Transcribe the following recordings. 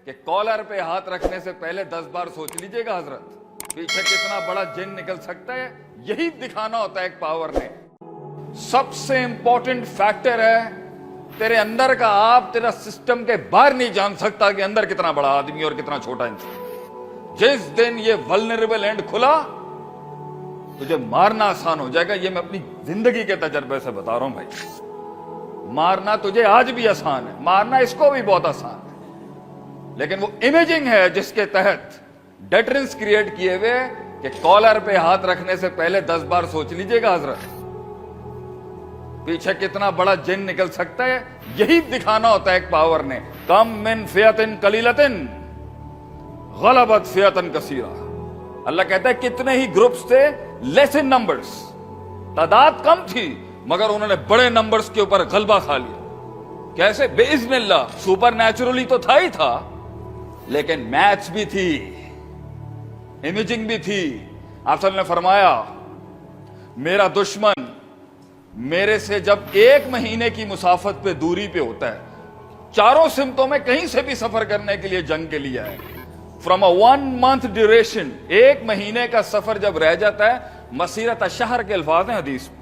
کہ کالر پہ ہاتھ رکھنے سے پہلے 10 بار سوچ لیجئے گا حضرت، پیچھے کتنا بڑا جن نکل سکتا ہے. یہی دکھانا ہوتا ہے ایک پاور نے. سب سے امپورٹنٹ فیکٹر ہے تیرے اندر کا. آپ تیرا سسٹم کے باہر نہیں جان سکتا کہ اندر کتنا بڑا آدمی اور کتنا چھوٹا انسان. جس دن یہ ولنریبل اینڈ کھلا تجھے مارنا آسان ہو جائے گا. یہ میں اپنی زندگی کے تجربے سے بتا رہا ہوں بھائی. مارنا تجھے آج بھی آسان ہے، مارنا اس کو بھی بہت آسان ہے، لیکن وہ امیجنگ ہے جس کے تحت ڈیٹرنس کریٹ کیے ہوئے کہ کالر پہ ہاتھ رکھنے سے پہلے 10 بار سوچ لیجئے گا حضرت، پیچھے کتنا بڑا جن نکل سکتا ہے. یہی دکھانا ہوتا ہے ایک پاور نے. کم من فئۃ قلیلۃ غلبت فئۃ کثیرہ. اللہ کہتا ہے کتنے ہی گروپس تھے، لیس ان نمبرز، تعداد کم تھی مگر انہوں نے بڑے نمبرز کے اوپر غلبہ کھا لیا. کیسے؟ باذن اللہ. سپر نیچرلی تو تھا ہی تھا، لیکن میتھس بھی تھی، امیجنگ بھی تھی. آپ صلی اللہ نے فرمایا میرا دشمن میرے سے جب 1 مہینے کی مسافت پہ دوری پہ ہوتا ہے، چاروں سمتوں میں کہیں سے بھی سفر کرنے کے لیے جنگ کے لیے ہے. فرام اے 1 month ڈیوریشن، 1 مہینے کا سفر جب رہ جاتا ہے، مسیرت الشہر کے الفاظ ہیں حدیث میں،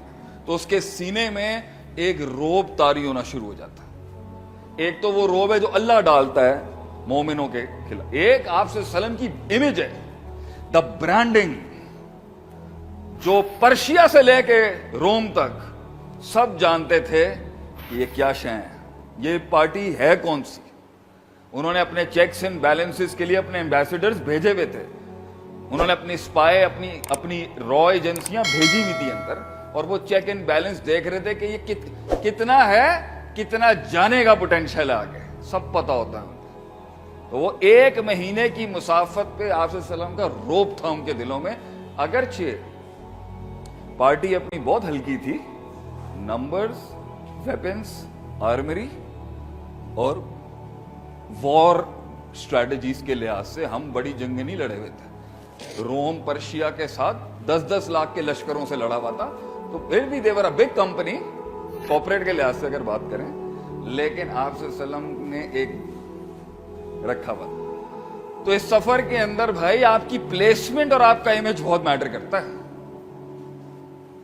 تو اس کے سینے میں ایک روب طاری ہونا شروع ہو جاتا ہے. ایک تو وہ روب ہے جو اللہ ڈالتا ہے مومنوں کے خلاف، ایک آپ صلی اللہ علیہ وسلم کی امیج ہے، دا برانڈنگ، جو پرشیا سے لے کے روم تک سب جانتے تھے کہ یہ کیا شے ہیں، یہ پارٹی ہے کون سی. انہوں نے اپنے چیکس اینڈ بیلنسز کے لیے اپنے ایمبیسیڈرز بھیجے ہوئے تھے، انہوں نے اپنی اسپائی اپنی را ایجنسیاں بھیجی ہوئی تھی اندر، اور وہ چیک اینڈ بیلنس دیکھ رہے تھے کہ یہ کتنا ہے، کتنا جانے کا پوٹینشیل ہے آگے، سب پتا ہوتا ہے. تو وہ 1 مہینے کی مسافت پہ آپ صلی اللہ علیہ وسلم کا روب تھا ان کے دلوں میں. اگرچہ پارٹی اپنی بہت ہلکی تھی، نمبرز، ویپنز، آرمری اور وار اسٹریٹجیز کے لحاظ سے ہم بڑی جنگیں نہیں لڑے ہوئے تھے. روم پرشیا کے ساتھ 10-10 لاکھ کے لشکروں سے لڑا ہوا تھا، تو پھر بھی دیور اے بگ کمپنی کارپوریٹ کے لحاظ سے اگر بات کریں. لیکن آپ صلی اللہ علیہ وسلم نے ایک رکھا ہوا تھا. تو اس سفر کے اندر بھائی آپ کی پلیسمنٹ اور آپ کا امیج بہت میٹر کرتا ہے،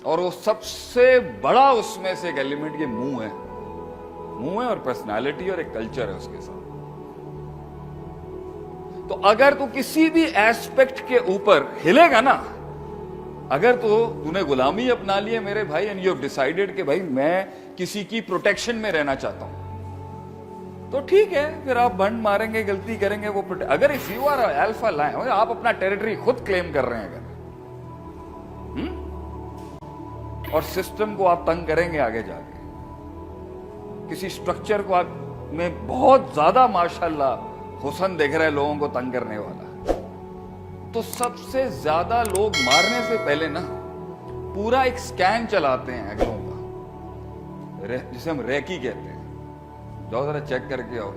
اور وہ سب سے بڑا اس میں سے ایک ایلیمنٹ یہ منہ ہے اور پرسنالٹی اور ایک کلچر ہے اس کے ساتھ. تو اگر تو کسی بھی ایسپیکٹ کے اوپر ہلے گا نا، اگر تو نے غلامی اپنا لی ہے میرے بھائی، اینڈ یو ہیو ڈیسائیڈڈ کہ بھائی میں کسی کی پروٹیکشن میں رہنا چاہتا ہوں، تو ٹھیک ہے، پھر آپ بنڈ ماریں گے، غلطی کریں گے. وہ اگر if you are alpha line, آپ اپنا ٹیریٹری خود کلیم کر رہے ہیں اگر، اور سسٹم کو آپ تنگ کریں گے آگے جا کے، کسی سٹرکچر کو آپ میں بہت زیادہ ماشاءاللہ حسن دیکھ رہے لوگوں کو تنگ کرنے والا، تو سب سے زیادہ لوگ مارنے سے پہلے نا پورا ایک سکین چلاتے ہیں اگلوں کا، جسے ہم ریکی کہتے ہیں. جاؤ ذرا چیک کر کے آؤ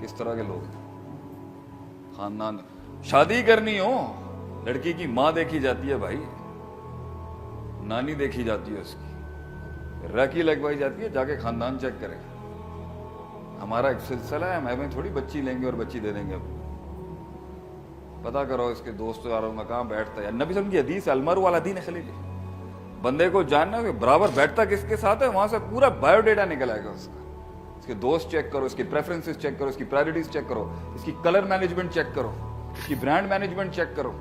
کس طرح کے لوگ ہیں. خاندان شادی کرنی ہو، لڑکی کی ماں دیکھی جاتی ہے بھائی، نانی دیکھی جاتی ہے، اس کی ریکی لگوائی جاتی ہے. جا کے خاندان چیک کرے. ہمارا ایک سلسلہ ہے، ہمیں تھوڑی بچی لیں گے اور بچی دے دیں گے. پتا کرو اس کے دوست یاروں میں کہاں بیٹھتا ہے. نبی صلی اللہ علیہ وسلم کی حدیث ہے، المرء علی دین خلیلہ، بندے کو جاننا کہ برابر بیٹھتا کس کے ساتھ ہے، وہاں سے پورا بایو ڈیٹا نکل آئے گا اس کا. اس کے دوست چیک کرو، اس کی پریفرنسز چیک کرو، اس کی پرائرٹیز چیک کرو، اس کی کلر مینجمنٹ چیک کرو، اس کی برانڈ مینجمنٹ چیک کرو،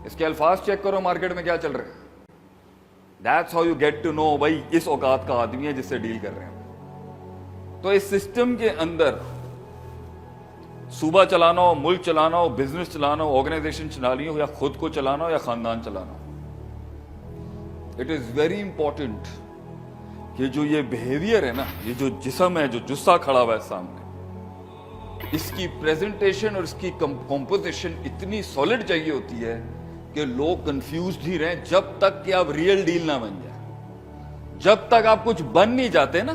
اس کے الفاظ چیک کرو، مارکیٹ میں کیا چل رہا ہے. That's how you get to know بھائی اس اوقات کا آدمی ہے جس سے ڈیل کر رہے ہیں. تو اس سسٹم کے اندر صوبہ چلانا ہو، ملک چلانا ہو، بزنس چلانا ہو، آرگنائزیشن چلانی ہو، یا خود کو چلانا ہو یا خاندان چلانا ہو، اٹ از ویری امپورٹنٹ کہ جو یہ بہیویئر ہے نا، یہ جو جسم ہے، جو جسہ کھڑا ہوا ہے سامنے، اس کی پریزنٹیشن اور اس کی کمپوزیشن اتنی سالڈ چاہیے ہوتی ہے کہ لوگ کنفیوزڈ ہی رہیں جب تک کہ آپ ریئل ڈیل نہ بن جائے. جب تک آپ کچھ بن نہیں جاتے نا،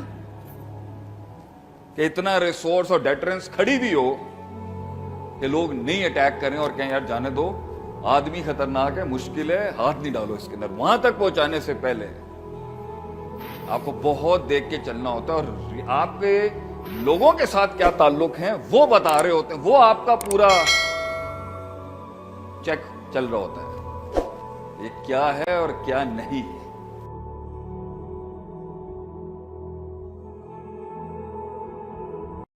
کہ اتنا ریسورس اور ڈیٹرنس کھڑی بھی ہو کہ لوگ نہیں اٹیک کریں اور کہیں یار جانے دو، آدمی خطرناک ہے، مشکل ہے، ہاتھ نہیں ڈالو اس کے اندر. وہاں تک پہنچانے سے پہلے آپ کو بہت دیکھ کے چلنا ہوتا ہے. اور آپ کے لوگوں کے ساتھ کیا تعلق ہیں وہ بتا رہے ہوتے ہیں، وہ آپ کا پورا چیک چل رہا ہوتا ہے، یہ کیا ہے اور کیا نہیں ہے۔